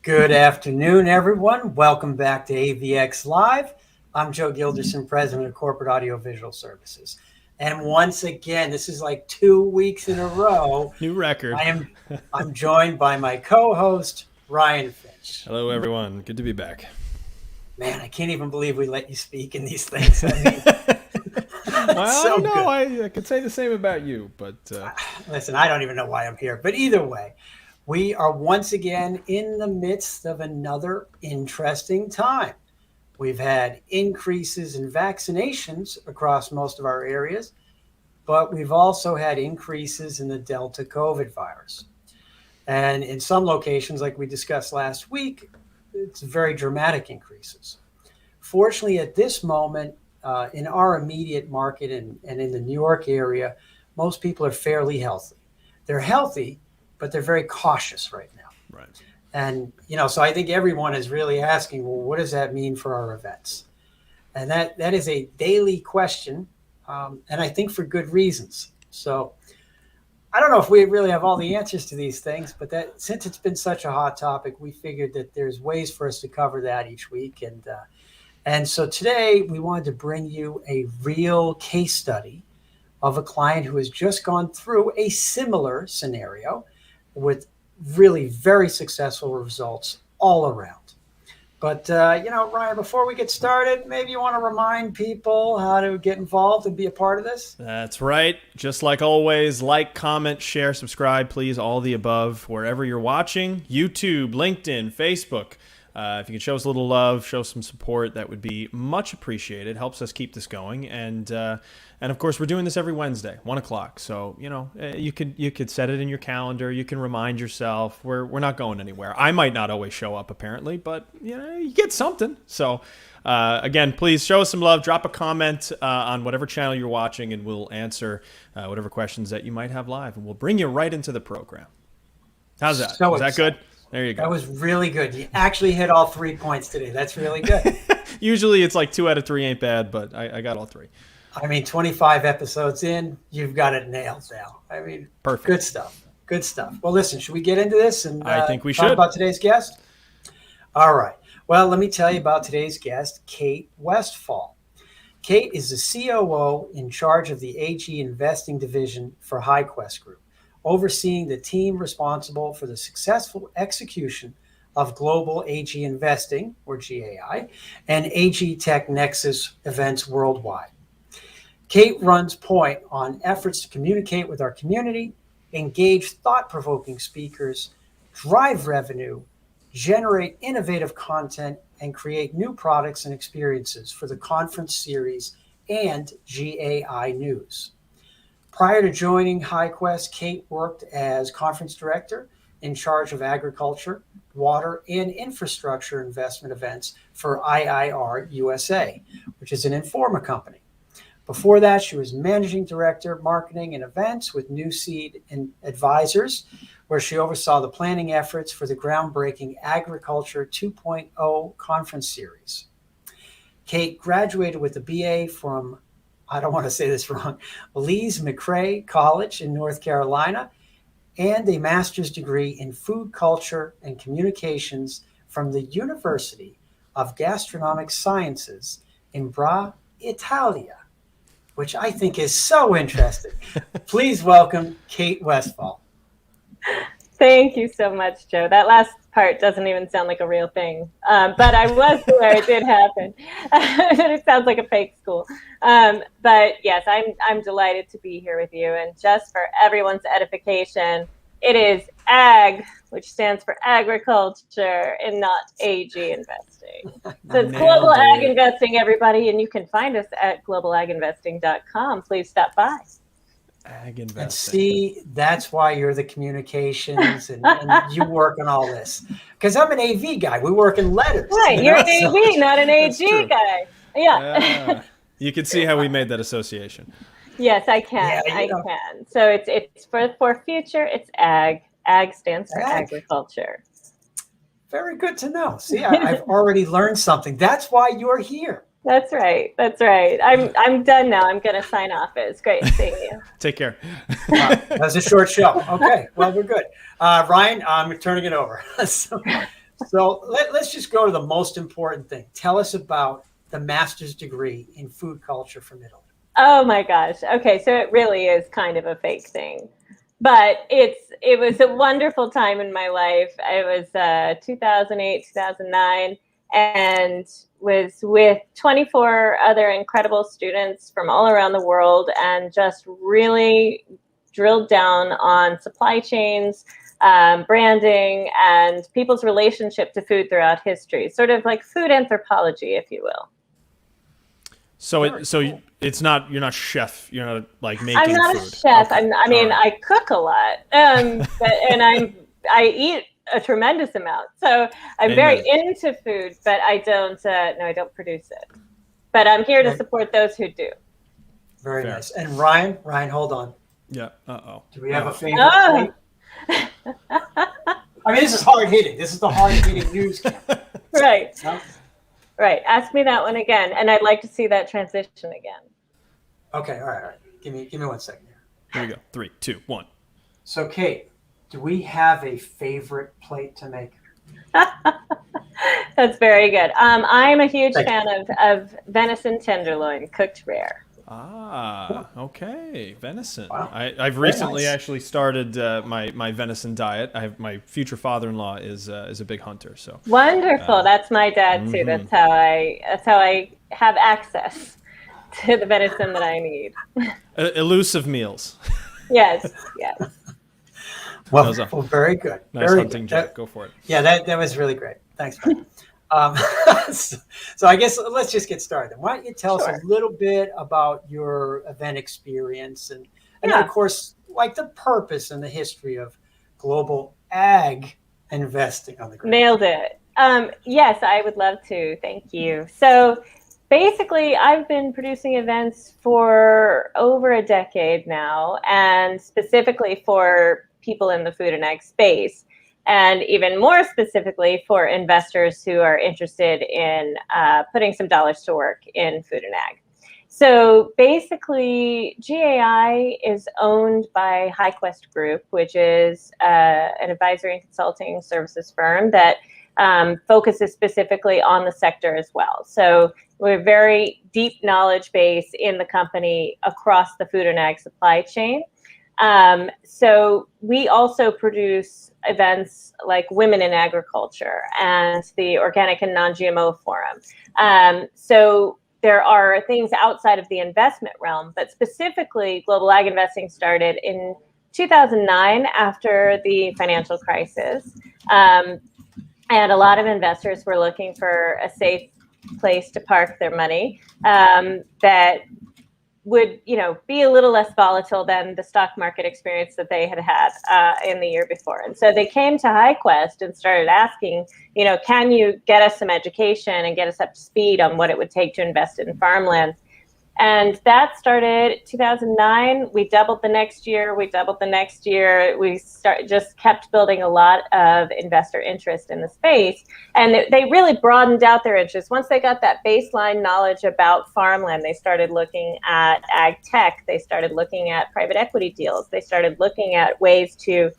Good afternoon, everyone. Welcome back to AVX Live. I'm Joe Gilderson, President of Corporate Audiovisual Services. And once again, this is like 2 weeks in a row. New record. I'm joined by my co-host, Ryan Finch. Hello, everyone. Good to be back. Man, I can't even believe we let you speak in these things. I mean, well, I don't know. I could say the same about you, but... Listen, I don't even know why I'm here. But either way, we are once again in the midst of another interesting time. We've had increases in vaccinations across most of our areas, but we've also had increases in the Delta COVID virus. And in some locations, like we discussed last week, it's very dramatic increases. Fortunately, at this moment, in our immediate market and in the New York area, most people are fairly healthy. They're healthy, but they're very cautious right now. Right. And, so I think everyone is really asking, well, what does that mean for our events? And that is a daily question, and I think for good reasons. So I don't know if we really have all the answers to these things, but that since it's been such a hot topic, we figured that there's ways for us to cover that each week. And so today we wanted to bring you a real case study of a client who has just gone through a similar scenario with really very successful results all around. But, Ryan, before we get started, maybe you want to remind people how to get involved and be a part of this? That's right. Just like always, like, comment, share, subscribe, please, all the above, wherever you're watching, YouTube, LinkedIn, Facebook. If you can show us a little love, show some support, that would be much appreciated. Helps us keep this going. And of course, we're doing this every Wednesday, 1 o'clock. So, you could set it in your calendar. You can remind yourself. We're not going anywhere. I might not always show up, apparently, but, you get something. So, again, please show us some love. Drop a comment on whatever channel you're watching, and we'll answer whatever questions that you might have live. And we'll bring you right into the program. How's that? So Is that good? There you go. That was really good. You actually hit all 3 points today. That's really good. Usually it's like 2 out of 3 ain't bad, but I got all 3. I mean, 25 episodes in, you've got it nailed now. I mean, perfect. Good stuff. Good stuff. Well, listen, should we get into this and I think we talk should. about today's guest? All right. Well, let me tell you about today's guest, Kate Westfall. Kate is the COO in charge of the AGInvesting division for HighQuest Group, overseeing the team responsible for the successful execution of Global AGInvesting, or GAI, and AgTech Nexus events worldwide. Kate runs point on efforts to communicate with our community, engage thought-provoking speakers, drive revenue, generate innovative content, and create new products and experiences for the conference series and GAI news. Prior to joining HighQuest, Kate worked as conference director in charge of agriculture, water, and infrastructure investment events for IIR USA, which is an Informa company. Before that, she was managing director, marketing and events with New Seed and Advisors, where she oversaw the planning efforts for the groundbreaking Agriculture 2.0 conference series. Kate graduated with a BA from, I don't want to say this wrong, Lees McRae College in North Carolina, and a master's degree in food culture and communications from the University of Gastronomic Sciences in Bra, Italia, which I think is so interesting. Please welcome Kate Westfall. Thank you so much, Joe. That last part doesn't even sound like a real thing, but I was there. It did happen. It sounds like a fake school. But yes, I'm delighted to be here with you. And just for everyone's edification, it is AG, which stands for agriculture, and not AG investing. So it's Global AGInvesting, everybody, and you can find us at globalaginvesting.com. Please stop by. AgInvesting. And see, that's why you're the communications and you work on all this. Because I'm an AV guy. We work in letters. Right, you're an AV, not an AG guy. Yeah. You can see how we made that association. Yes, I can. I can. So it's for future. It's AG. AG stands for agriculture. Very good to know. See, I've already learned something. That's why you're here. That's right. That's right. I'm done now. I'm going to sign off. It was great seeing you. Take care. That was a short show. Okay. Well, we're good. Ryan, I'm turning it over. So let's just go to the most important thing. Tell us about the master's degree in food culture from Italy. Oh my gosh. Okay, so it really is kind of a fake thing. But it was a wonderful time in my life. It was 2008, 2009, and was with 24 other incredible students from all around the world, and just really drilled down on supply chains, branding, and people's relationship to food throughout history, sort of like food anthropology, if you will. So Cool. it's not, you're not chef. You're not like making I'm not food. a chef. Okay. I mean, All right. I cook a lot, and I eat a tremendous amount. So I'm very Amen. into food, but I don't. No, I don't produce it. But I'm here to Very, support those who do. very Fair. nice. And Ryan, hold on. Yeah. Uh-oh. Do we have a favorite Oh, plate? I mean, this is hard hitting. This is the hard hitting news. right, No? right. Ask me that one again, and I'd like to see that transition again. Okay, all right. Give me 1 second here. Here we go. 3, 2, 1. So, Kate, do we have a favorite plate to make? That's very good. I'm a huge Thank fan of venison tenderloin, cooked rare. Ah, okay. Venison. Wow. I've Very recently nice. actually started my venison diet. I have my future father-in-law is a big hunter, so Wonderful. That's my dad too. That's how I have access to the venison that I need. Elusive meals. Yes, yes. Well, That was well, very good. Nice Very hunting good. joke. Go for it. Yeah, that was really great. Thanks, man. Um, so I guess let's just get started. Why don't you tell us Sure. a little bit about your event experience and then, Yeah. of course, like the purpose and the history of global ag investing on the grid. Nailed it. Yes, I would love to. Thank you. So basically, I've been producing events for over a decade now, and specifically for people in the food and ag space, and even more specifically for investors who are interested in putting some dollars to work in food and ag. So basically, GAI is owned by HighQuest Group, which is an advisory and consulting services firm that focuses specifically on the sector as well. So we're very deep knowledge base in the company across the food and ag supply chain. So we also produce events like Women in Agriculture and the Organic and Non-GMO Forum. So there are things outside of the investment realm, but specifically Global AGInvesting started in 2009 after the financial crisis. And a lot of investors were looking for a safe place to park their money that would, be a little less volatile than the stock market experience that they had in the year before. And so they came to HighQuest and started asking, can you get us some education and get us up to speed on what it would take to invest in farmland? And that started 2009. We doubled the next year. We just kept building a lot of investor interest in the space. And they really broadened out their interest. Once they got that baseline knowledge about farmland, they started looking at ag tech. They started looking at private equity deals. They started looking at ways to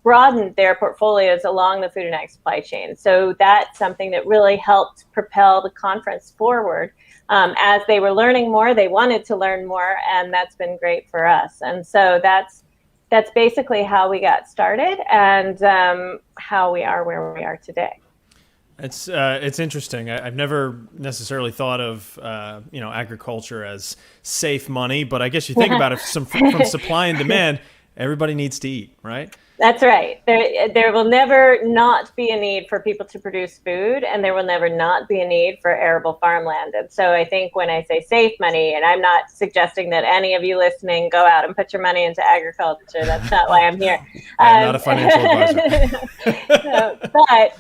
broaden their portfolios along the food and ag supply chain. So that's something that really helped propel the conference forward. As they were learning more, they wanted to learn more, and that's been great for us. And so that's basically how we got started and how we are where we are today. It's interesting. I've never necessarily thought of agriculture as safe money, but I guess you think about it from supply and demand. Everybody needs to eat, right? That's right. There will never not be a need for people to produce food, and there will never not be a need for arable farmland. And so I think when I say safe money, and I'm not suggesting that any of you listening go out and put your money into agriculture. That's not why I'm here. I'm not a financial advisor. But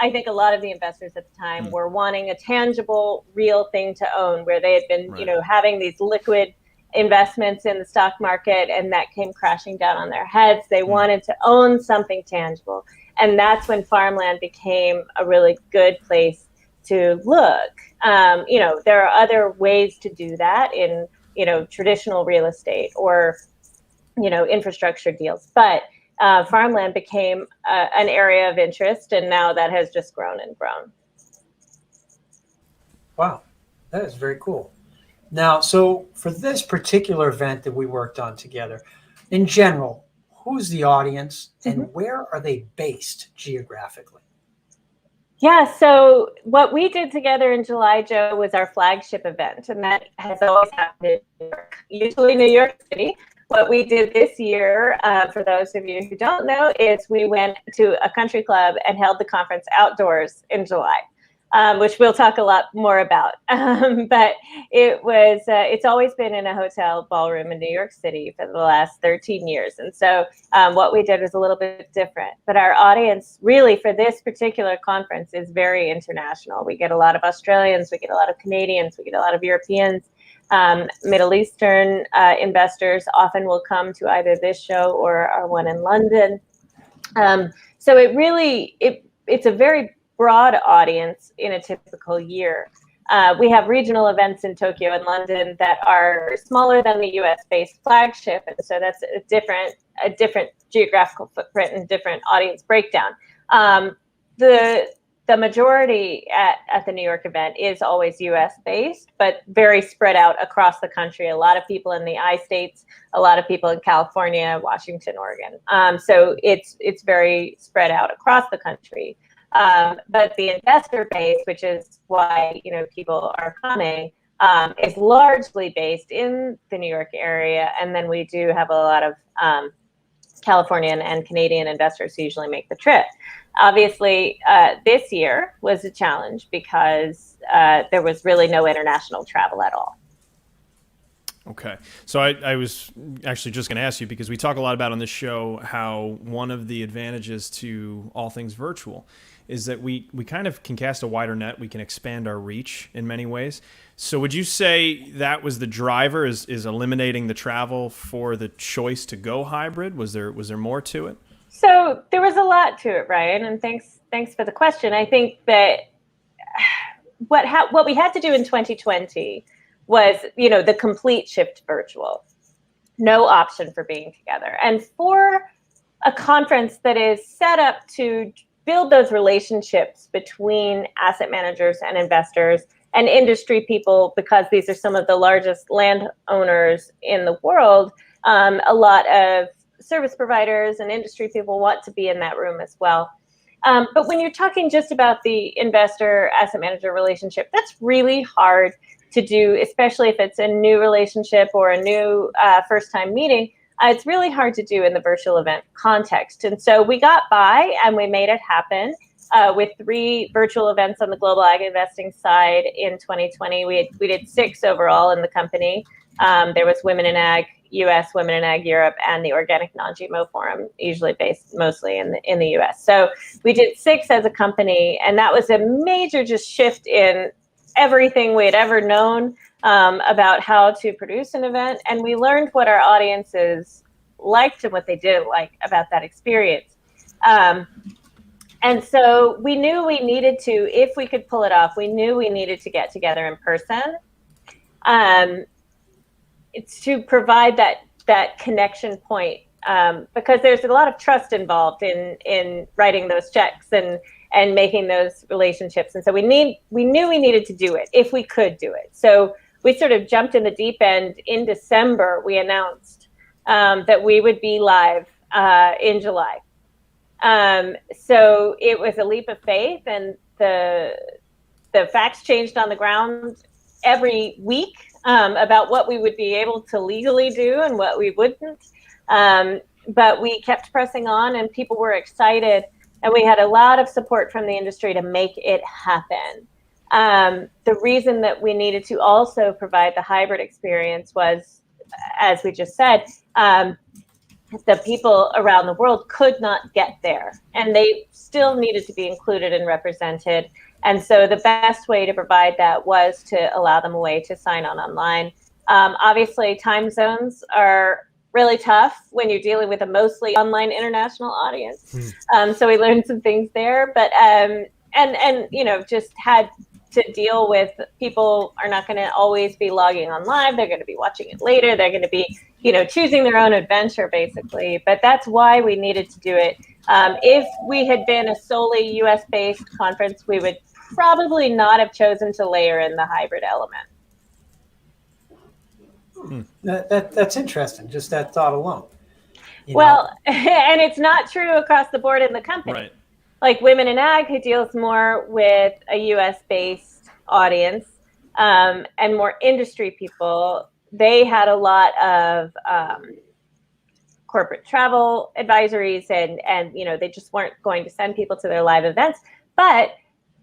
I think a lot of the investors at the time were wanting a tangible, real thing to own, where they had been, having these liquid investments in the stock market, and that came crashing down on their heads. They wanted to own something tangible, and that's when farmland became a really good place to look. There are other ways to do that in traditional real estate or infrastructure deals, but farmland became an area of interest, and now that has just grown and grown. Wow, that is very cool. Now, so for this particular event that we worked on together, in general, who's the audience and where are they based geographically? Yeah, so what we did together in July, Joe, was our flagship event, and that has always happened in New York, usually New York City. What we did this year, for those of you who don't know, is we went to a country club and held the conference outdoors in July. Which we'll talk a lot more about. But it's always been in a hotel ballroom in New York City for the last 13 years. And so what we did was a little bit different. But our audience really for this particular conference is very international. We get a lot of Australians, we get a lot of Canadians, we get a lot of Europeans. Middle Eastern investors often will come to either this show or our one in London. So it's a very broad audience in a typical year. We have regional events in Tokyo and London that are smaller than the US-based flagship, and so that's a different geographical footprint and different audience breakdown. The majority at the New York event is always US-based, but very spread out across the country. A lot of people in the I-states, a lot of people in California, Washington, Oregon. So it's very spread out across the country. But the investor base, which is why people are coming, is largely based in the New York area, and then we do have a lot of Californian and Canadian investors who usually make the trip. Obviously, this year was a challenge because there was really no international travel at all. Okay. So I was actually just going to ask you, because we talk a lot about on this show how one of the advantages to all things virtual is that we kind of can cast a wider net. We can expand our reach in many ways. So would you say that was the driver, is eliminating the travel for the choice to go hybrid? Was there more to it? So there was a lot to it, Ryan, and thanks for the question. I think that what we had to do in 2020 was, the complete shift virtual. No option for being together. And for a conference that is set up to build those relationships between asset managers and investors and industry people, because these are some of the largest landowners in the world, a lot of service providers and industry people want to be in that room as well. But when you're talking just about the investor asset manager relationship, that's really hard to do, especially if it's a new relationship or a new first time meeting. It's really hard to do in the virtual event context. And so we got by and we made it happen with 3 virtual events on the Global AGInvesting side in 2020. We did 6 overall in the company. There was Women in Ag US, Women in Ag Europe, and the Organic Non-GMO Forum, usually based mostly in the US. So we did 6 as a company, and that was a major just shift in everything we had ever known about how to produce an event. And we learned what our audiences liked and what they didn't like about that experience. And so we knew we needed to, if we could pull it off, we knew we needed to get together in person. It's to provide that connection point, because there's a lot of trust involved in writing those checks and making those relationships. And so we knew we needed to do it if we could do it. So we sort of jumped in the deep end. In December, we announced that we would be live in July. So it was a leap of faith, and the facts changed on the ground every week about what we would be able to legally do and what we wouldn't. But we kept pressing on, and people were excited, and we had a lot of support from the industry to make it happen. The reason that we needed to also provide the hybrid experience was, as we just said, the people around the world could not get there, and they still needed to be included and represented. And so the best way to provide that was to allow them a way to sign on online. Obviously, time zones are really tough when you're dealing with a mostly online international audience. So we learned some things there, but and just had to deal with people are not going to always be logging on live. They're going to be watching it later. They're going to be choosing their own adventure, basically. But that's why we needed to do it. If we had been a solely US-based conference, we would probably not have chosen to layer in the hybrid element. That's interesting, just that thought alone. And it's not true across the board in the company. Right. Like Women in Ag, who deals more with a US-based audience and more industry people, they had a lot of corporate travel advisories and they just weren't going to send people to their live events. But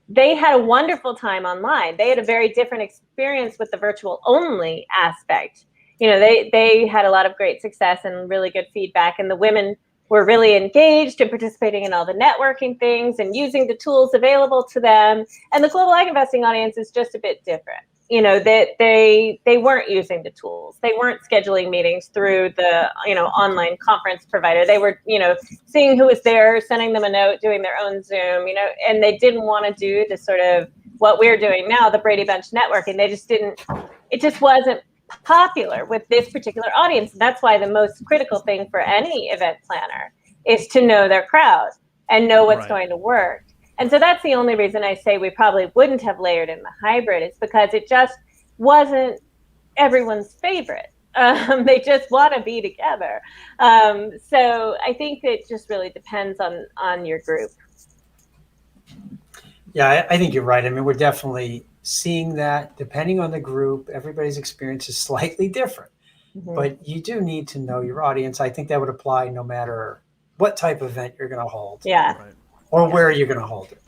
they had a wonderful time online. They had a very different experience with the virtual only aspect. They had a lot of great success and really good feedback, and the women were really engaged and participating in all the networking things and using the tools available to them. And the Global AGInvesting audience is just a bit different. They weren't using the tools. They weren't scheduling meetings through the online conference provider. They were seeing who was there, sending them a note, doing their own Zoom, and they didn't want to do the sort of what we're doing now, the Brady Bunch networking. It just wasn't popular with this particular audience. That's why the most critical thing for any event planner is to know their crowd and know what's going to work. And so that's the only reason I say we probably wouldn't have layered in the hybrid, is because it just wasn't everyone's favorite. They just want to be together. So I think it just really depends on your group. Yeah, I think you're right. I mean, we're definitely seeing that depending on the group, everybody's experience is slightly different. Mm-hmm. But you do need to know your audience. I think that would apply no matter what type of event you're going to hold. Yeah. Or where you're going to hold it.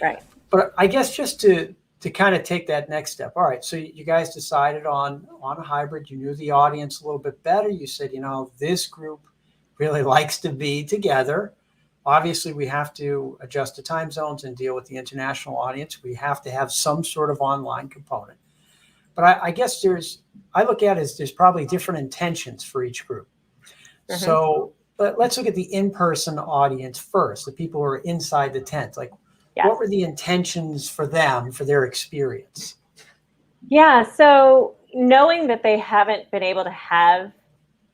Right. But I guess just to kind of take that next step. All right. So you guys decided on a hybrid. You knew the audience a little bit better. You said, this group really likes to be together. Obviously, we have to adjust to time zones and deal with the international audience. We have to have some sort of online component. But I guess I look at it as there's probably different intentions for each group. Mm-hmm. So let's look at the in-person audience first, the people who are inside the tent. What were the intentions for them, for their experience? Yeah, so knowing that they haven't been able to have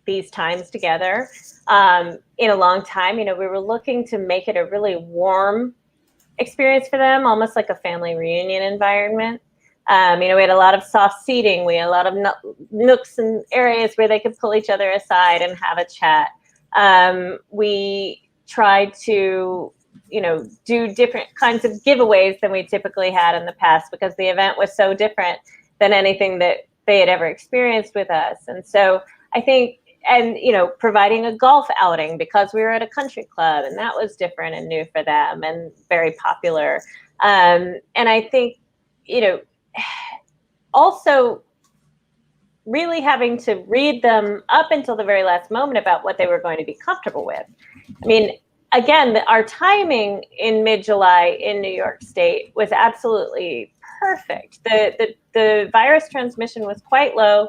these times together in a long time, we were looking to make it a really warm experience for them, almost like a family reunion environment. We had a lot of soft seating. We had a lot of nooks and areas where they could pull each other aside and have a chat. We tried to, do different kinds of giveaways than we typically had in the past, because the event was so different than anything that they had ever experienced with us. And so I think, providing a golf outing because we were at a country club, and that was different and new for them and very popular. And I think, also really having to read them up until the very last moment about what they were going to be comfortable with. I mean, again, our timing in mid-July in New York State was absolutely perfect. The virus transmission was quite low.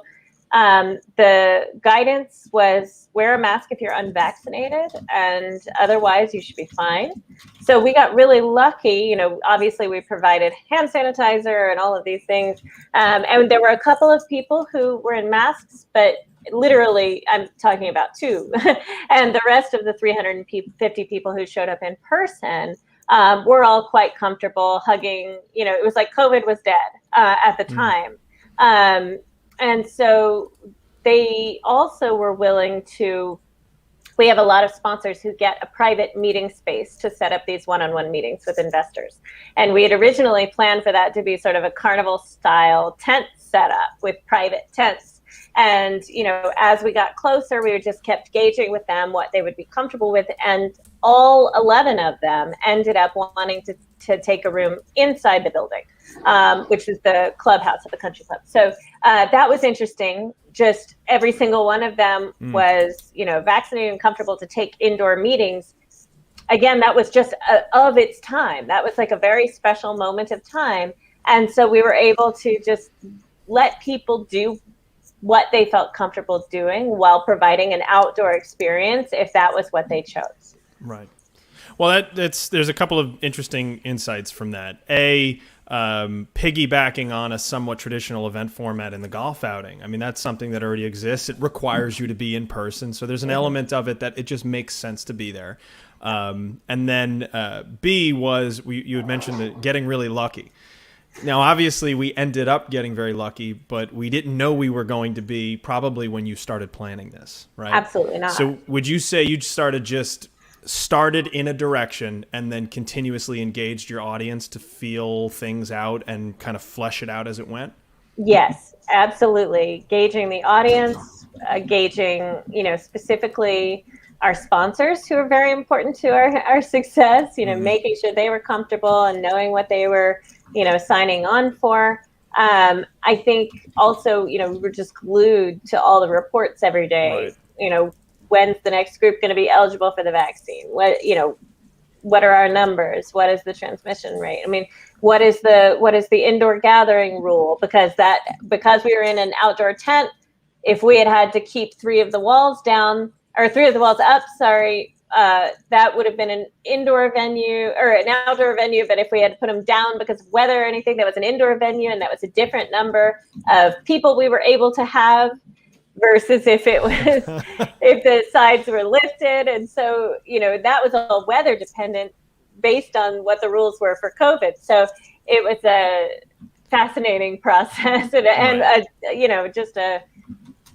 The guidance was wear a mask if you're unvaccinated, and otherwise you should be fine. So we got really lucky. Obviously we provided hand sanitizer and all of these things. And there were a couple of people who were in masks, but literally I'm talking about two. And the rest of the 350 people who showed up in person were all quite comfortable hugging. It was like COVID was dead at the time. And so they also were willing to, we have a lot of sponsors who get a private meeting space to set up these one-on-one meetings with investors. And we had originally planned for that to be sort of a carnival style tent setup with private tents. And, as we got closer, we just kept gauging with them what they would be comfortable with. And all 11 of them ended up wanting to take a room inside the building, which is the clubhouse at the country club. So that was interesting. Just every single one of them was, vaccinated and comfortable to take indoor meetings. Again, that was just of its time. That was like a very special moment of time. And so we were able to just let people do what they felt comfortable doing while providing an outdoor experience if that was what they chose. Right. Well, there's a couple of interesting insights from that. piggybacking on a somewhat traditional event format in the golf outing. I mean, that's something that already exists. It requires you to be in person. So there's an element of it that it just makes sense to be there. And then B was, you had mentioned that getting really lucky. Now, obviously, we ended up getting very lucky, but we didn't know we were going to be probably when you started planning this, right? Absolutely not. So would you say you started in a direction and then continuously engaged your audience to feel things out and kind of flesh it out as it went? Yes, absolutely. Gauging the audience, gauging, specifically our sponsors who are very important to our success, making sure they were comfortable and knowing what they were, signing on for. I think also, we were just glued to all the reports every day. Right. When's the next group going to be eligible for the vaccine? What are our numbers? What is the transmission rate? I mean, what is the indoor gathering rule? Because we were in an outdoor tent, if we had to keep three of the walls up, that would have been an indoor venue or an outdoor venue. But if we had to put them down because of weather or anything, that was an indoor venue, and that was a different number of people we were able to have versus if it was if the sides were lifted. And so, that was all weather dependent based on what the rules were for COVID. So it was a fascinating process and just a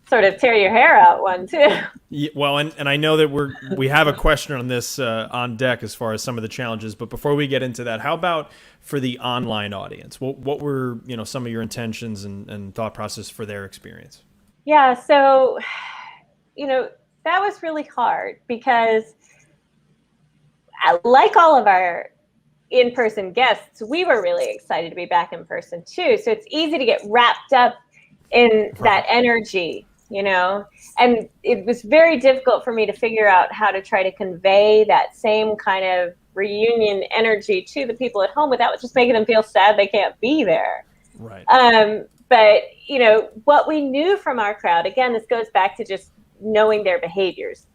sort of tear your hair out one too. Yeah, well, and I know that we have a question on this on deck as far as some of the challenges, but before we get into that, how about for the online audience? What were some of your intentions and thought process for their experience? Yeah, so that was really hard because like all of our in-person guests, we were really excited to be back in person too. So it's easy to get wrapped up in that energy, and it was very difficult for me to figure out how to try to convey that same kind of reunion energy to the people at home without just making them feel sad they can't be there. Right. But, what we knew from our crowd, again, this goes back to just knowing their behaviors,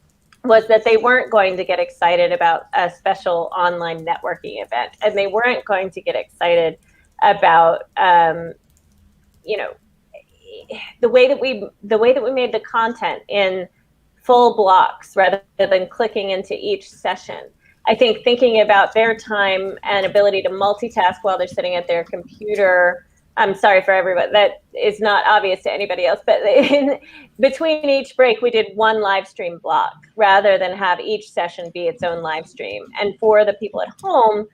was that they weren't going to get excited about a special online networking event, and they weren't going to get excited about, the way that we made the content in full blocks rather than clicking into each session. I think thinking about their time and ability to multitask while they're sitting at their computer. I'm sorry for everybody, that is not obvious to anybody else, but between each break, we did one live stream block rather than have each session be its own live stream. And for the people at home,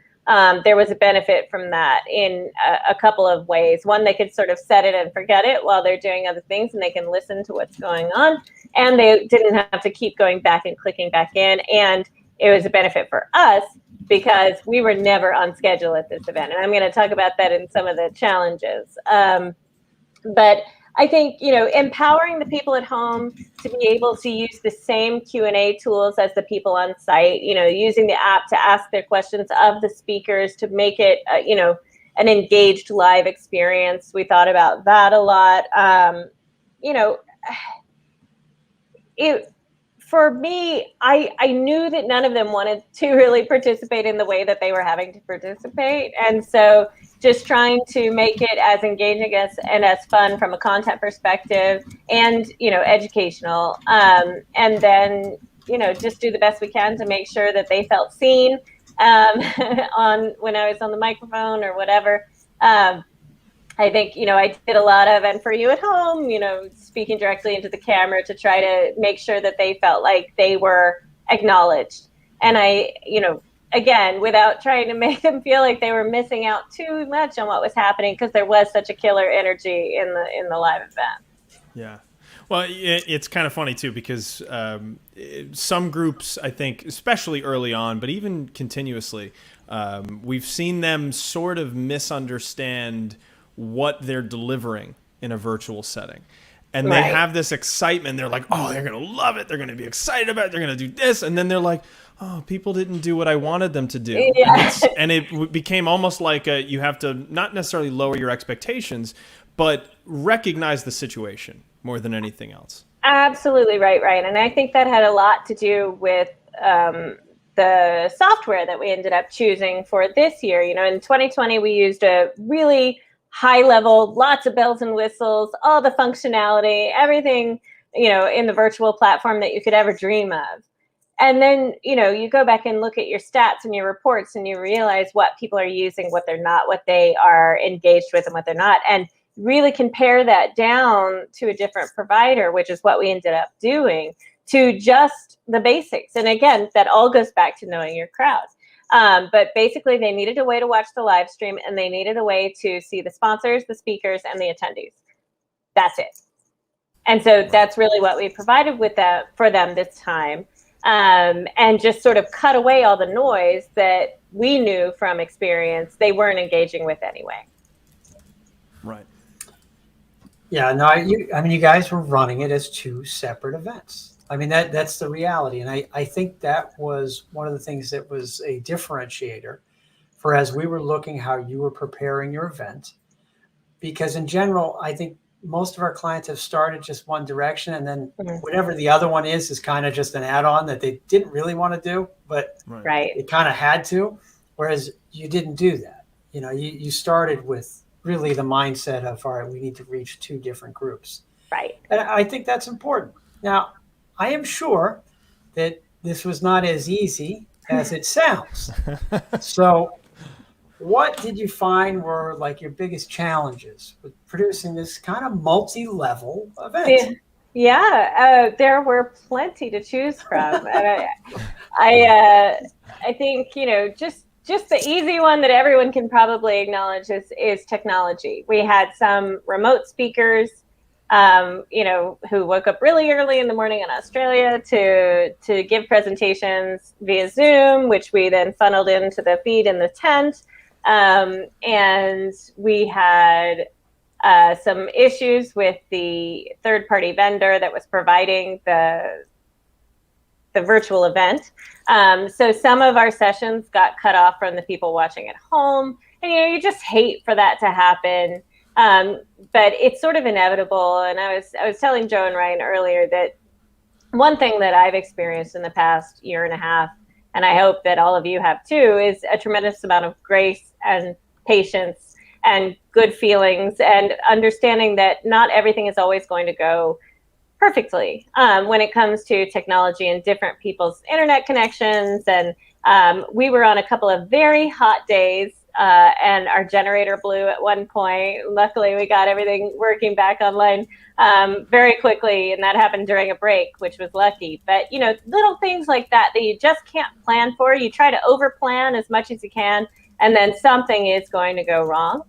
there was a benefit from that in a couple of ways. One, they could sort of set it and forget it while they're doing other things, and they can listen to what's going on. And they didn't have to keep going back and clicking back in. And it was a benefit for us because we were never on schedule at this event. And I'm going to talk about that in some of the challenges. But I think, empowering the people at home to be able to use the same Q&A tools as the people on site, using the app to ask their questions of the speakers to make it, an engaged live experience. We thought about that a lot. For me, I knew that none of them wanted to really participate in the way that they were having to participate. And so just trying to make it as engaging and as fun from a content perspective and, educational. And then, just do the best we can to make sure that they felt seen when I was on the microphone or whatever. I think, I did a lot of, and for you at home, speaking directly into the camera to try to make sure that they felt like they were acknowledged. And I, again, without trying to make them feel like they were missing out too much on what was happening, because there was such a killer energy in the live event. Yeah. Well, it's kind of funny, too, because some groups, I think, especially early on, but even continuously, we've seen them sort of misunderstand what they're delivering in a virtual setting. And they have this excitement. They're like, oh, they're going to love it. They're going to be excited about it. They're going to do this. And then they're like, oh, people didn't do what I wanted them to do. Yeah. And it became almost like you have to not necessarily lower your expectations, but recognize the situation more than anything else. Absolutely right. And I think that had a lot to do with the the software that we ended up choosing for this year. You know, in 2020, we used a really high level, lots of bells and whistles, all the functionality, everything, you know, in the virtual platform that you could ever dream of. And then, you know, you go back and look at your stats and your reports and you realize what people are using, what they're not, what they are engaged with and what they're not. And really compare that down to a different provider, which is what we ended up doing, to just the basics. And again, that all goes back to knowing your crowd. But basically, they needed a way to watch the live stream and they needed a way to see the sponsors, the speakers, and the attendees. That's it. And so that's really what we provided with that for them this time. And just sort of cut away all the noise that we knew from experience they weren't engaging with anyway. Right. Yeah, no, you guys were running it as two separate events. I mean, that's the reality. And I think that was one of the things that was a differentiator for as we were looking how you were preparing your event. Because in general, I think most of our clients have started just one direction, and then whatever the other one is kind of just an add-on that they didn't really want to do, but it kind of had to. Whereas you didn't do that. You know, you started with really the mindset of, all right, we need to reach two different groups. Right. And I think that's important. Now, I am sure that this was not as easy as it sounds. So what did you find were like your biggest challenges with producing this kind of multi-level event? Yeah, there were plenty to choose from. And I think, you know, just the easy one that everyone can probably acknowledge is technology. We had some remote speakers, you know, who woke up really early in the morning in Australia to give presentations via Zoom, which we then funneled into the feed in the tent. And we had some issues with the third-party vendor that was providing the virtual event. So some of our sessions got cut off from the people watching at home. And, you know, you just hate for that to happen. But it's sort of inevitable. And I was telling Joe and Ryan earlier that one thing that I've experienced in the past year and a half, and I hope that all of you have too, is a tremendous amount of grace and patience and good feelings and understanding that not everything is always going to go perfectly when it comes to technology and different people's internet connections. And we were on a couple of very hot days and our generator blew at one point. Luckily, we got everything working back online very quickly, and that happened during a break, which was lucky. But, you know, little things like that you just can't plan for. You try to over-plan as much as you can, and then something is going to go wrong.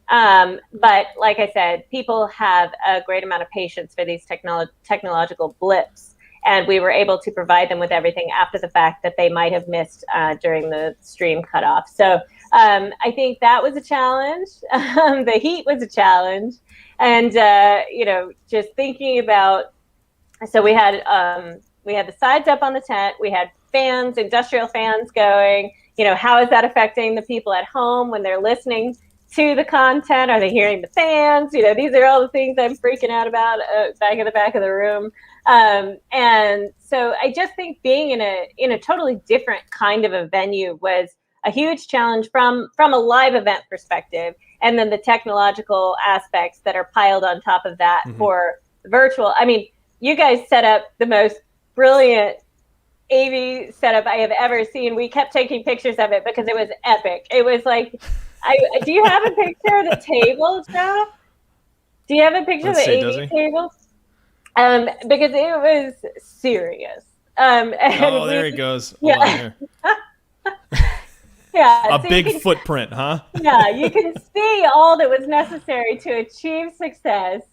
But like I said, people have a great amount of patience for these technological blips, and we were able to provide them with everything after the fact that they might have missed during the stream cutoff. So I think that was a challenge. The heat was a challenge. And, you know, just thinking about, so we had the sides up on the tent, we had fans, industrial fans going, you know, how is that affecting the people at home when they're listening to the content? Are they hearing the fans? You know, these are all the things I'm freaking out about back in the back of the room. And so I just think being in a totally different kind of a venue was a huge challenge from a live event perspective. And then the technological aspects that are piled on top of that for virtual. I mean, you guys set up the most brilliant AV setup I have ever seen. We kept taking pictures of it because it was epic. It was like, do you have a picture of the table, Joe? Do you have a picture of the AV table? Because it was serious. There he goes. Hold on here. Yeah, a so big footprint, huh? Yeah, you can see all that was necessary to achieve success.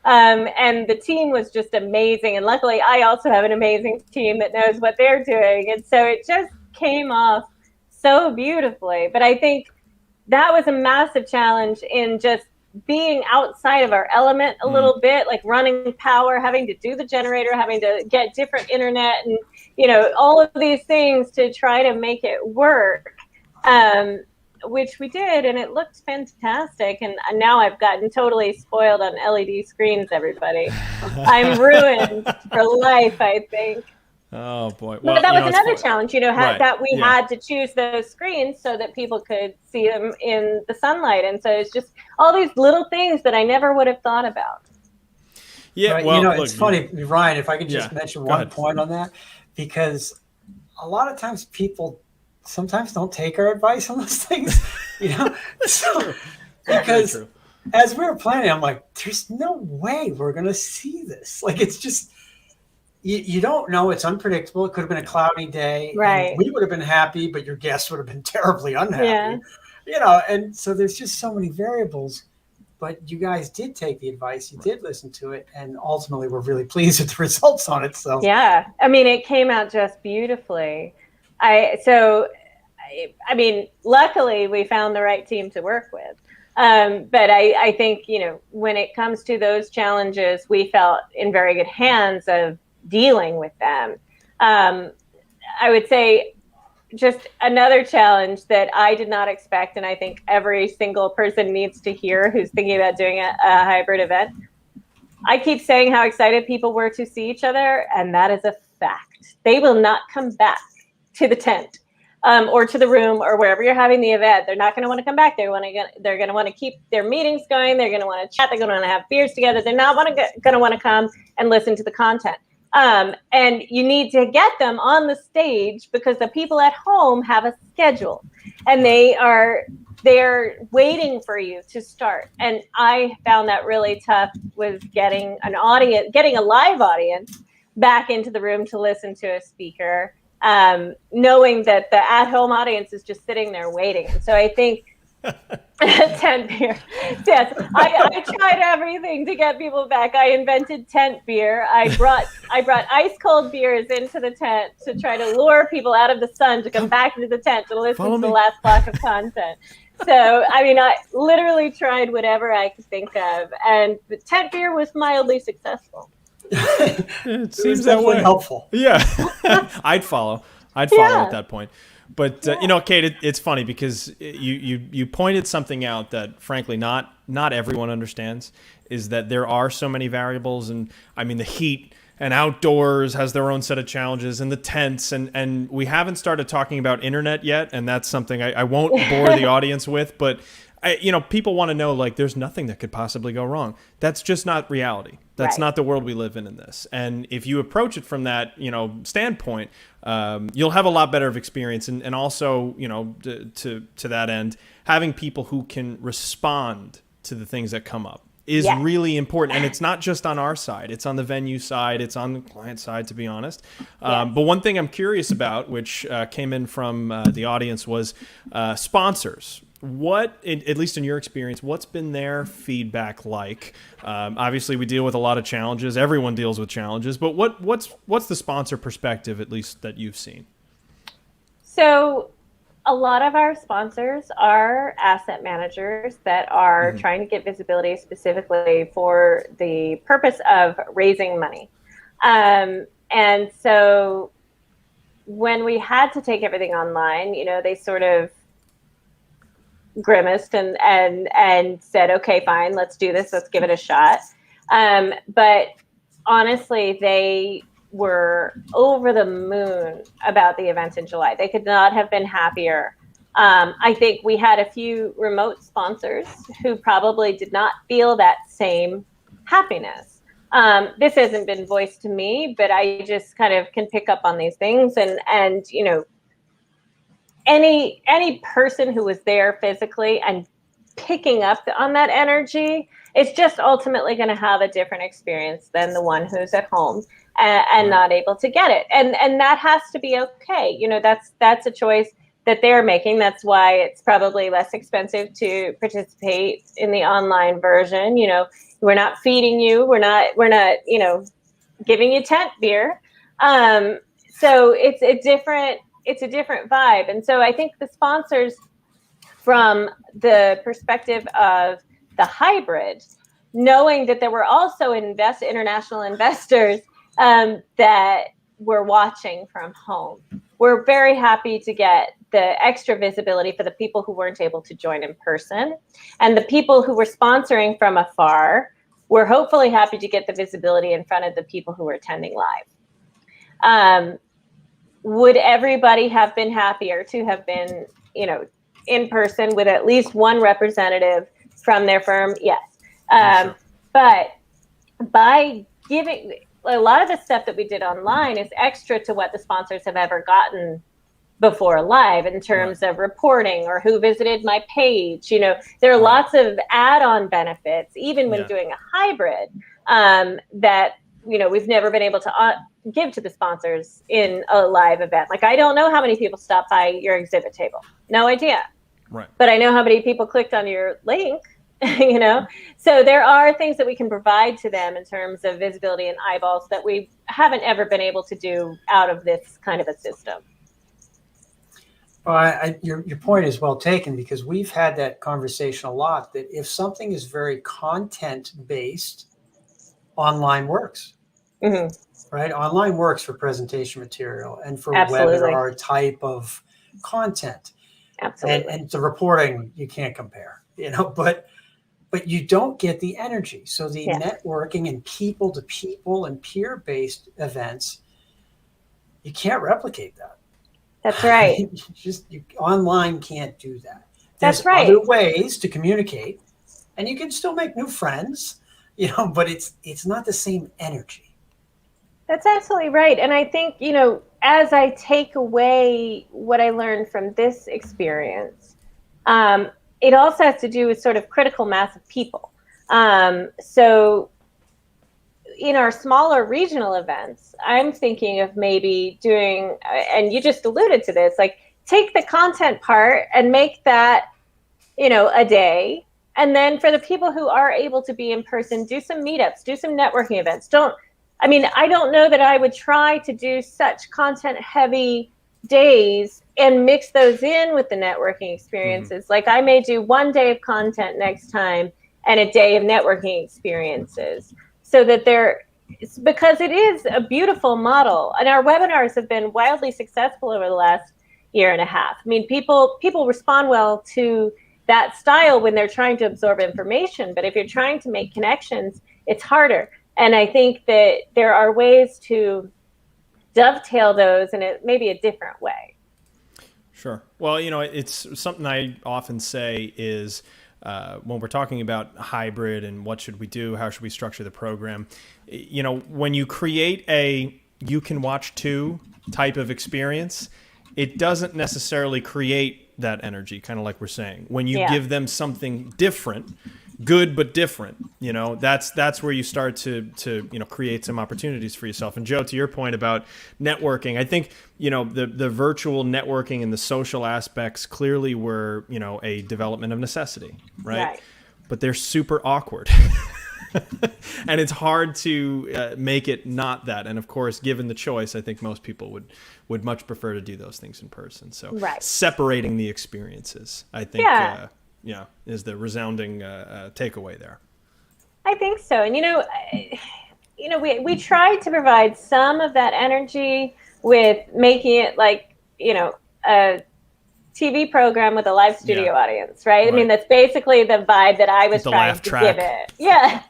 And the team was just amazing. And luckily, I also have an amazing team that knows what they're doing. And so it just came off so beautifully. But I think that was a massive challenge in just being outside of our element a little bit, like running power, having to do the generator, having to get different internet and, you know, all of these things to try to make it work. Which we did, and it looked fantastic. And now I've gotten totally spoiled on LED screens, everybody. I'm ruined for life, I think. Oh boy. Well, but that was another challenge, right. that we had to choose those screens so that people could see them in the sunlight. And so it's just all these little things that I never would have thought about. Yeah, right. Well, it's funny, Ryan, if I could just mention one point on that, because a lot of times people sometimes don't take our advice on those things, so because as we were planning, I'm like, there's no way we're going to see this. Like, it's just, you don't know. It's unpredictable. It could have been a cloudy day. Right. And we would have been happy, but your guests would have been terribly unhappy. And so there's just so many variables. But you guys did take the advice. You did listen to it. And ultimately, we're really pleased with the results on it. So yeah, I mean, it came out just beautifully. Luckily, we found the right team to work with. But I think, when it comes to those challenges, we felt in very good hands of dealing with them. I would say just another challenge that I did not expect, and I think every single person needs to hear who's thinking about doing a hybrid event. I keep saying how excited people were to see each other, and that is a fact. They will not come back to the tent or to the room or wherever you're having the event. They're not going to want to come back. They're going to want to keep their meetings going. They're going to want to chat. They're going to want to have beers together. They're not going to want to come and listen to the content. And you need to get them on the stage because the people at home have a schedule and they're waiting for you to start. And I found that really tough with getting a live audience back into the room to listen to a speaker, knowing that the at-home audience is just sitting there waiting. And so I think tent beer. Yes, I tried everything to get people back. I invented tent beer. I brought ice cold beers into the tent to try to lure people out of the sun to come back into the tent to listen to the last block of content. So, I literally tried whatever I could think of, and the tent beer was mildly successful. It seems that way. Helpful. Yeah, I'd follow at that point. But Kate, it's funny because you pointed something out that frankly not everyone understands, is that there are so many variables, and the heat and outdoors has their own set of challenges, and the tents, and we haven't started talking about internet yet, and that's something I won't bore the audience with, but people want to know, like, there's nothing that could possibly go wrong. That's just not reality. That's not the world we live in this. And if you approach it from that, standpoint, you'll have a lot better of experience. And also, to that end, having people who can respond to the things that come up is really important. And it's not just on our side. It's on the venue side. It's on the client side, to be honest. But one thing I'm curious about, which came in from the audience, was sponsors. What, at least in your experience, what's been their feedback like? Obviously, we deal with a lot of challenges. Everyone deals with challenges. But what's the sponsor perspective, at least, that you've seen? So a lot of our sponsors are asset managers that are trying to get visibility specifically for the purpose of raising money. And so when we had to take everything online, they sort of grimaced and said, okay, fine, let's do this. Let's give it a shot. But honestly, they were over the moon about the event in July. They could not have been happier. I think we had a few remote sponsors who probably did not feel that same happiness. This hasn't been voiced to me, but I just kind of can pick up on these things. And any person who was there physically and picking up on that energy is just ultimately going to have a different experience than the one who's at home and not able to get it. And that has to be okay. That's a choice that they're making. That's why it's probably less expensive to participate in the online version. We're not feeding you. We're not, giving you tent beer. So it's a different vibe. And so I think the sponsors, from the perspective of the hybrid, knowing that there were also international investors that were watching from home, we're very happy to get the extra visibility for the people who weren't able to join in person. And the people who were sponsoring from afar, we're hopefully happy to get the visibility in front of the people who were attending live. Would everybody have been happier to have been, in person with at least one representative from their firm? Yes. Sure. But by giving, a lot of the stuff that we did online is extra to what the sponsors have ever gotten before live in terms of reporting or who visited my page. There are lots of add-on benefits, even when doing a hybrid, that, we've never been able to give to the sponsors in a live event. Like, I don't know how many people stopped by your exhibit table. No idea. Right. But I know how many people clicked on your link, So there are things that we can provide to them in terms of visibility and eyeballs that we haven't ever been able to do out of this kind of a system. Well, your point is well taken, because we've had that conversation a lot, that if something is very content-based, online works. Mm-hmm. Right? Online works for presentation material and for Absolutely. webinar type of content. Absolutely. And the reporting, you can't compare, but you don't get the energy. So the networking and people to people and peer-based events, you can't replicate that. That's right. Online can't do that. That's right. Other ways to communicate, and you can still make new friends, but it's not the same energy. That's absolutely right. And I think, as I take away what I learned from this experience, it also has to do with sort of critical mass of people. So in our smaller regional events, I'm thinking of maybe doing, and you just alluded to this, like take the content part and make that, a day. And then for the people who are able to be in person, do some meetups, do some networking events. I don't know that I would try to do such content heavy days and mix those in with the networking experiences. Mm-hmm. Like I may do one day of content next time and a day of networking experiences, so that because it is a beautiful model. And our webinars have been wildly successful over the last year and a half. People respond well to that style when they're trying to absorb information. But if you're trying to make connections, it's harder. And I think that there are ways to dovetail those in maybe a different way. Sure. Well, it's something I often say is when we're talking about hybrid and what should we do, how should we structure the program, when you create you can watch two type of experience, it doesn't necessarily create that energy, kind of like we're saying. When you give them something different, good but different, that's where you start to create some opportunities for yourself. And Joe, to your point about networking, I think the virtual networking and the social aspects clearly were a development of necessity, right? But they're super awkward. And it's hard to make it not that. And of course, given the choice, I think most people would much prefer to do those things in person. So separating the experiences, I think, is the resounding takeaway there. I think so. And, we tried to provide some of that energy with making it like, a TV program with a live studio audience, right? That's basically the vibe that I was trying to give it. Yeah.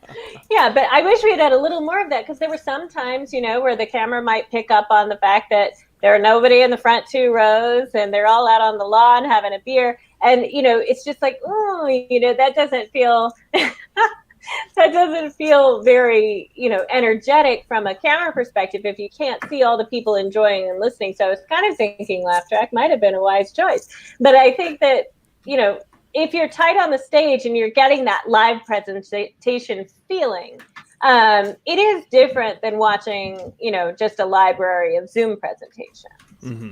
But I wish we had a little more of that, because there were some times, where the camera might pick up on the fact that there are nobody in the front two rows and they're all out on the lawn having a beer. And, it's just like, that doesn't feel, very, energetic from a camera perspective if you can't see all the people enjoying and listening. So I was kind of thinking laugh track might have been a wise choice. But I think that, if you're tight on the stage and you're getting that live presentation feeling, it is different than watching, just a library of Zoom presentation. Mm-hmm.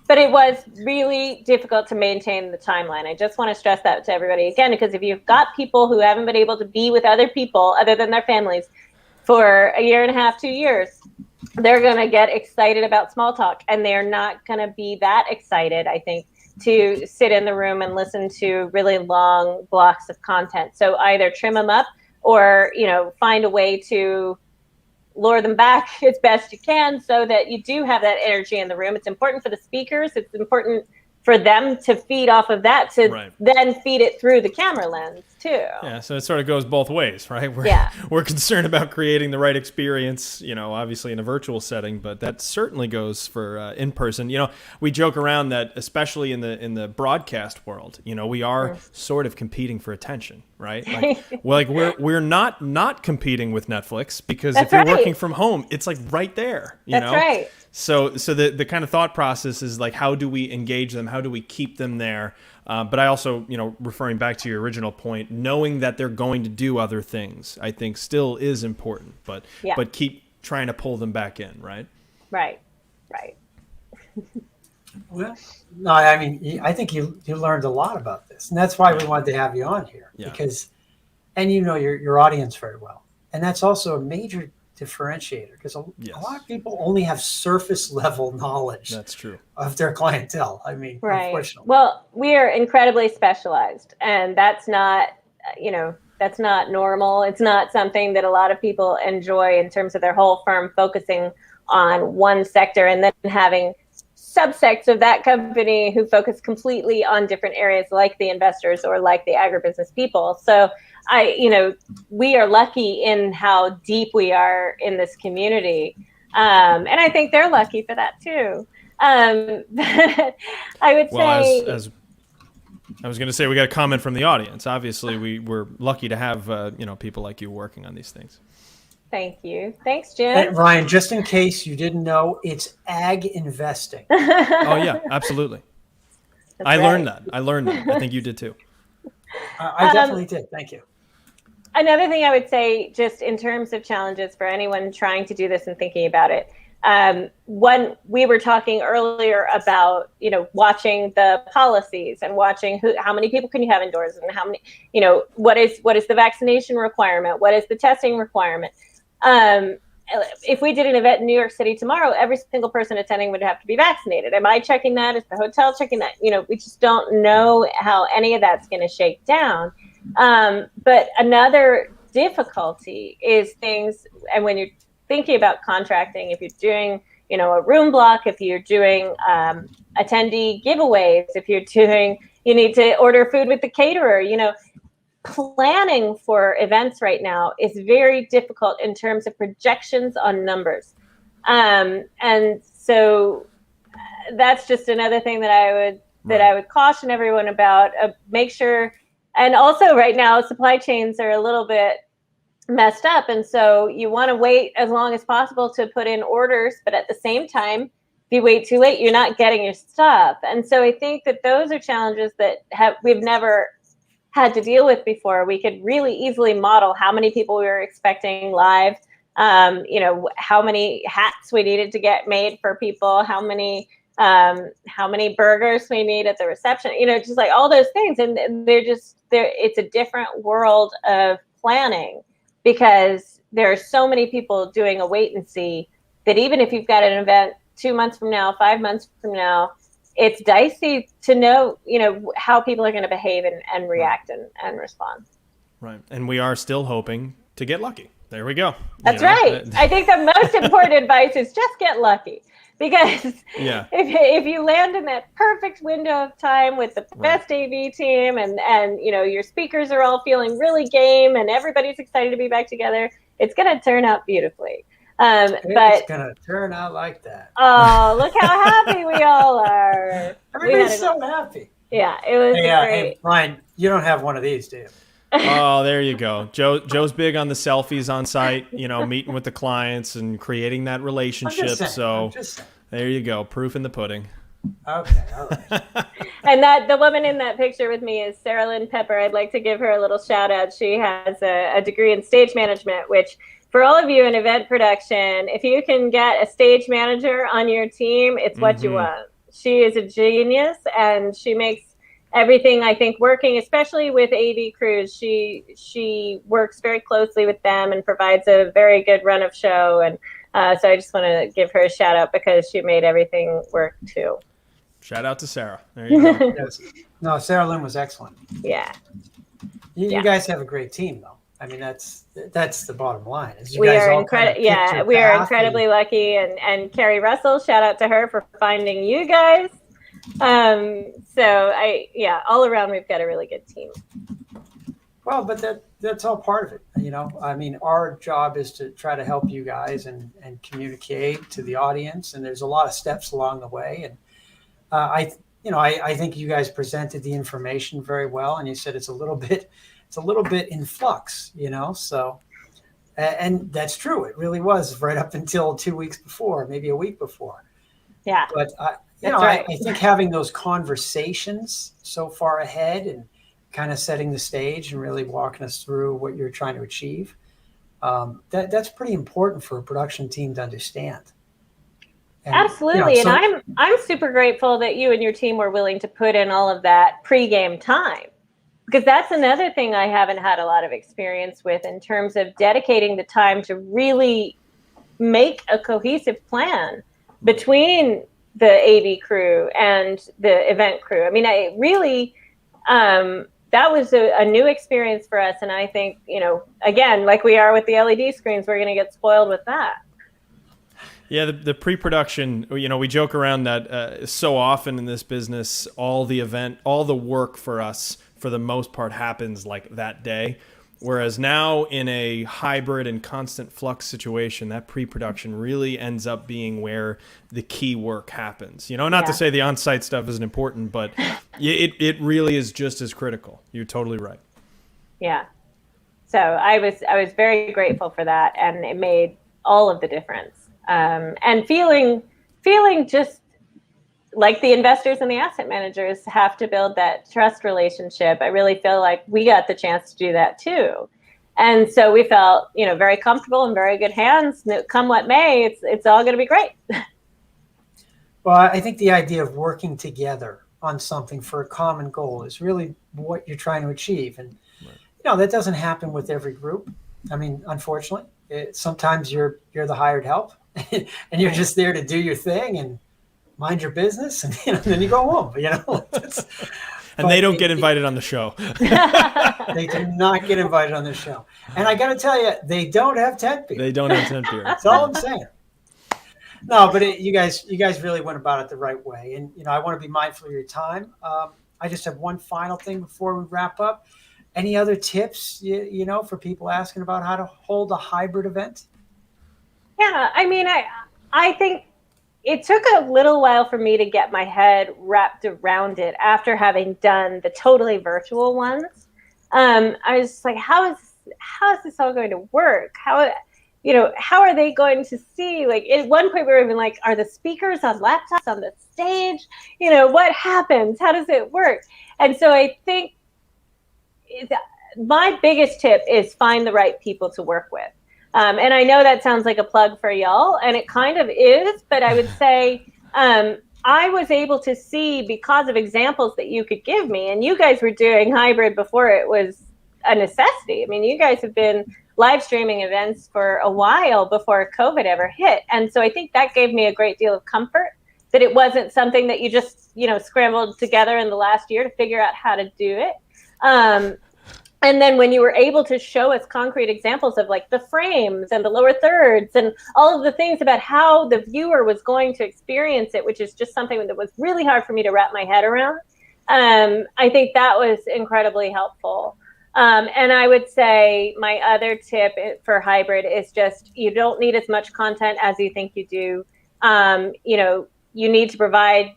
But it was really difficult to maintain the timeline. I just want to stress that to everybody again, because if you've got people who haven't been able to be with other people other than their families for a year and a half, 2 years, they're going to get excited about small talk, and they're not going to be that excited, I think, to sit in the room and listen to really long blocks of content. So either trim them up or, find a way to lure them back as best you can so that you do have that energy in the room. It's important for the speakers. It's important for them to feed off of that, to Right. then feed it through the camera lens too. Yeah, so it sort of goes both ways, right? Yeah. We're concerned about creating the right experience, obviously in a virtual setting, but that certainly goes for in person. We joke around that, especially in the broadcast world, we are sort of competing for attention, right? Like we're not competing with Netflix, because That's if you're right. working from home, it's like right there, That's right. So the kind of thought process is like, how do we engage them? How do we keep them there? But I also, referring back to your original point, knowing that they're going to do other things, I think still is important, but keep trying to pull them back in, right? Right. Well, no, I mean, I think you learned a lot about this, and that's why we wanted to have you on here, because, and your audience very well, and that's also a major differentiator, because a lot of people only have surface level knowledge. That's true. Of their clientele. I mean, unfortunately. Well, we are incredibly specialized, and that's not normal. It's not something that a lot of people enjoy in terms of their whole firm focusing on one sector and then having subsects of that company who focus completely on different areas, like the investors or like the agribusiness people. So we are lucky in how deep we are in this community. And I think they're lucky for that too. I would say, as I was going to say, we got a comment from the audience. Obviously, we're lucky to have people like you working on these things. Thank you. Thanks, Jim. And Ryan, just in case you didn't know, it's AgInvesting. Oh yeah, absolutely. I learned that. I think you did too. I definitely did. Thank you. Another thing I would say, just in terms of challenges for anyone trying to do this and thinking about it, when we were talking earlier about, watching the policies and watching how many people can you have indoors, and how many, what is the vaccination requirement? What is the testing requirement? If we did an event in New York City tomorrow, every single person attending would have to be vaccinated. Am I checking that? Is the hotel checking that? We just don't know how any of that's going to shake down. But another difficulty is things, and when you're thinking about contracting, if you're doing, a room block, if you're doing attendee giveaways, if you're doing, you need to order food with the caterer, planning for events right now is very difficult in terms of projections on numbers. And so that's just another thing that I would caution everyone about. Make sure, and also right now supply chains are a little bit messed up, and so you want to wait as long as possible to put in orders, but at the same time, if you wait too late, you're not getting your stuff. And so I think that those are challenges that we've never had to deal with before. We could really easily model how many people we were expecting live, how many hats we needed to get made for people, how many burgers we need at the reception, just like all those things. And it's a different world of planning, because there are so many people doing a wait and see, that even if you've got an event 2 months from now, 5 months from now, it's dicey to know, how people are going to behave and react and respond. Right. And we are still hoping to get lucky. There we go. That's right. I think the most important advice is just get lucky. Because if you land in that perfect window of time with the best AV team, and your speakers are all feeling really game and everybody's excited to be back together, it's going to turn out beautifully. It's going to turn out like that. Oh, look how happy we all are. Everybody's so happy. Yeah, it was great. Hey, Ryan, you don't have one of these, do you? Oh, there you go. Joe's big on the selfies on site, meeting with the clients and creating that relationship. So there you go. Proof in the pudding. Okay, all right. And the woman in that picture with me is Sarah Lynn Pepper. I'd like to give her a little shout out. She has a degree in stage management, which for all of you in event production, if you can get a stage manager on your team, it's what you want. She is a genius, and she makes everything, I think, working, especially with AV crews. She works very closely with them and provides a very good run of show. And so I just want to give her a shout out, because she made everything work too. Shout out to Sarah. There you go. No, Sarah Lynn was excellent. Yeah. You guys have a great team, though. I mean, that's the bottom line. We are incredibly lucky. And Carrie Russell, shout out to her for finding you guys. All around we've got a really good team. Well, but that's all part of it. I mean, our job is to try to help you guys and communicate to the audience. And there's a lot of steps along the way. And I think you guys presented the information very well. And you said it's a little bit in flux, so. And that's true. It really was right up until 2 weeks before, maybe a week before. Yeah. But right. I think having those conversations so far ahead and kind of setting the stage and really walking us through what you're trying to achieve, that's pretty important for a production team to understand. And, absolutely. And I'm super grateful that you and your team were willing to put in all of that pregame time. Because that's another thing I haven't had a lot of experience with in terms of dedicating the time to really make a cohesive plan between the AV crew and the event crew. I mean, I really, that was a new experience for us. And I think, again, like we are with the LED screens, we're going to get spoiled with that. Yeah, the pre-production, we joke around that so often in this business, all the work for us, for the most part, happens like that day. Whereas now in a hybrid and constant flux situation, that pre-production really ends up being where the key work happens. Not to say the on-site stuff isn't important, but it really is just as critical. You're totally right. Yeah. So I was very grateful for that, and it made all of the difference. And feeling just like the investors and the asset managers have to build that trust relationship. I really feel like we got the chance to do that too. And so we felt, very comfortable in very good hands. Come what may, it's all going to be great. Well, I think the idea of working together on something for a common goal is really what you're trying to achieve. And, that doesn't happen with every group. I mean, unfortunately, sometimes you're the hired help and you're just there to do your thing and mind your business, and then you go home. And they don't get invited on the show. They do not get invited on the show. And I got to tell you, they don't have tent beer. They don't have tent beer. That's all I'm saying. No, but you guys really went about it the right way. And I want to be mindful of your time. I just have one final thing before we wrap up. Any other tips, for people asking about how to hold a hybrid event? Yeah, I mean, I think it took a little while for me to get my head wrapped around it after having done the totally virtual ones. I was just like, how is this all going to work? How are they going to see? Like, at one point we were even like, are the speakers on laptops on the stage? What happens? How does it work? And so I think my biggest tip is find the right people to work with. And I know that sounds like a plug for y'all, and it kind of is, but I would say I was able to see, because of examples that you could give me, and you guys were doing hybrid before it was a necessity. I mean, you guys have been live streaming events for a while before COVID ever hit. And so I think that gave me a great deal of comfort that it wasn't something that you just, scrambled together in the last year to figure out how to do it. And then when you were able to show us concrete examples of like the frames and the lower thirds and all of the things about how the viewer was going to experience it, which is just something that was really hard for me to wrap my head around, I think that was incredibly helpful. And I would say my other tip for hybrid is just, you don't need as much content as you think you do. You need to provide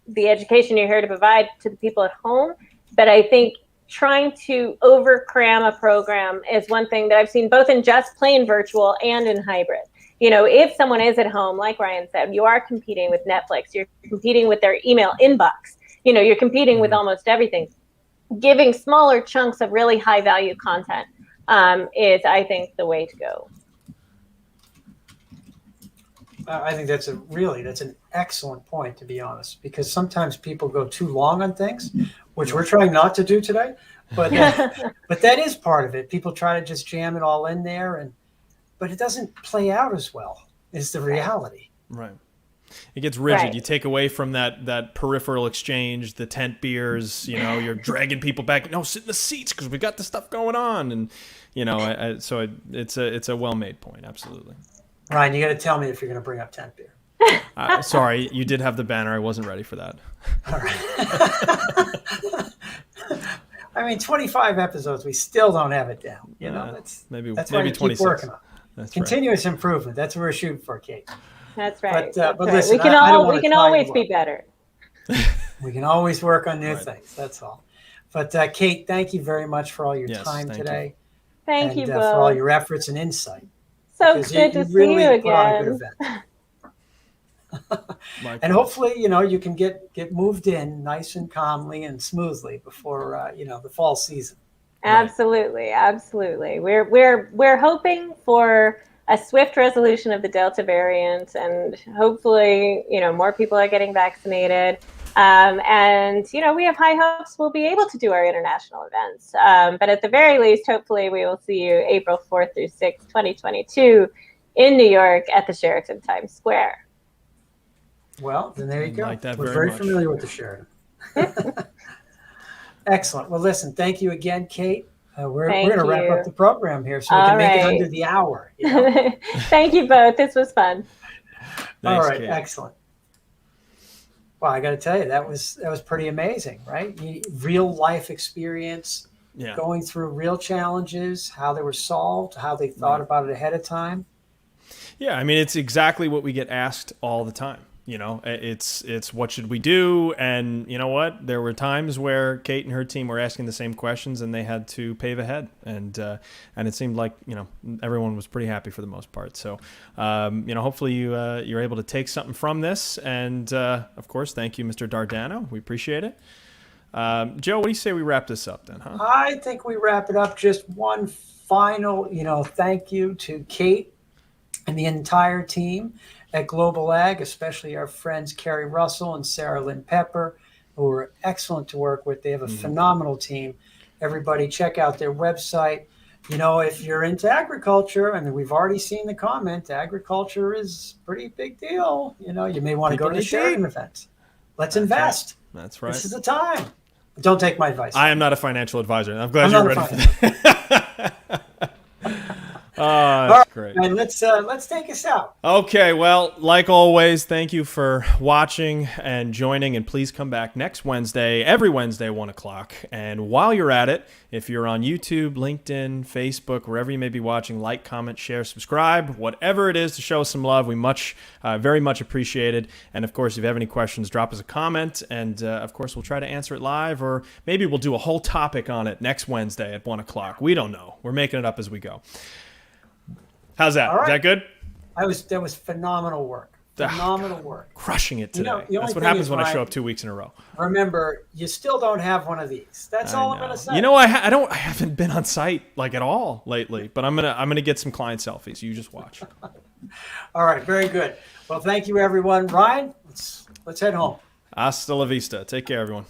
the education you're here to provide to the people at home. But I think trying to over-cram a program is one thing that I've seen both in just plain virtual and in hybrid. If someone is at home, like Ryan said, you are competing with Netflix, you're competing with their email inbox, you're competing with almost everything. Giving smaller chunks of really high-value content is, I think, the way to go. I think that's an excellent point, to be honest, because sometimes people go too long on things, which we're trying not to do today, but that is part of it. People try to just jam it all in there, but it doesn't play out as well, is the reality. Right. It gets rigid. Right. You take away from that peripheral exchange, the tent beers, you're dragging people back. No, sit in the seats because we got the stuff going on. And, so it's a well-made point. Absolutely. Ryan, you got to tell me if you're going to bring up tent beer. Sorry, you did have the banner. I wasn't ready for that. All right. I mean, 25 episodes, we still don't have it down. You know, that's why maybe you keep 26. working on it. That's Continuous improvement. That's what we're shooting for, Kate. That's right. But That's listen, right. We can always be better. We can always work on new Right. things. That's all. But Kate, thank you very much for all your time today. Thank you, and Bill. for all your efforts and insight. So Because good to really see you put on a good again. event. And hopefully, you can get moved in nice and calmly and smoothly before the fall season. Absolutely, absolutely. We're hoping for a swift resolution of the Delta variant, and hopefully, more people are getting vaccinated. And we have high hopes we'll be able to do our international events. But at the very least, hopefully, we will see you April 4th through 6th, 2022, in New York at the Sheraton Times Square. Well, then there you go. Like that We're very very much. familiar with the Sheraton. Excellent. Well, listen, thank you again, Kate. We're going to wrap up the program here so we can make it under the hour. Thank you both. This was fun. All right, Kate. excellent. Well, I got to tell you, that was pretty amazing, right? Real life experience, going through real challenges, how they were solved, how they thought about it ahead of time. Yeah, I mean, it's exactly what we get asked all the time. It's what should we do? And you know what? There were times where Kate and her team were asking the same questions, and they had to pave ahead. And it seemed like everyone was pretty happy for the most part. So hopefully you're able to take something from this. And of course, thank you, Mr. Dardano. We appreciate it. Joe, what do you say we wrap this up then? Huh? I think we wrap it up. Just one final, thank you to Kate and the entire team at Global Ag, especially our friends Carrie Russell and Sarah Lynn Pepper, who were excellent to work with. They have a phenomenal team. Everybody check out their website. If you're into agriculture, and we've already seen the comment, agriculture is a pretty big deal. You may want to go to the Sheraton event. Let's invest. Right. That's right. This is the time. Don't take my advice. I am not a financial advisor. I'm glad you're ready for that. That's great. And let's take us out. Okay, well, like always, thank you for watching and joining, and please come back next Wednesday, every Wednesday, 1 o'clock. And while you're at it, if you're on YouTube, LinkedIn, Facebook, wherever you may be watching, like, comment, share, subscribe, whatever it is to show us some love, we very much appreciate it. And of course, if you have any questions, drop us a comment, and of course, we'll try to answer it live, or maybe we'll do a whole topic on it next Wednesday at 1 o'clock. We don't know. We're making it up as we go. How's that? All right. Is that good? That was phenomenal work. Phenomenal work. Crushing it today. That's what happens when I show up 2 weeks in a row. Remember, you still don't have one of these. That's all I'm going to say. I haven't been on site at all lately, but I'm gonna get some client selfies. You just watch. All right, very good. Well, thank you, everyone. Ryan, let's head home. Hasta la vista. Take care, everyone.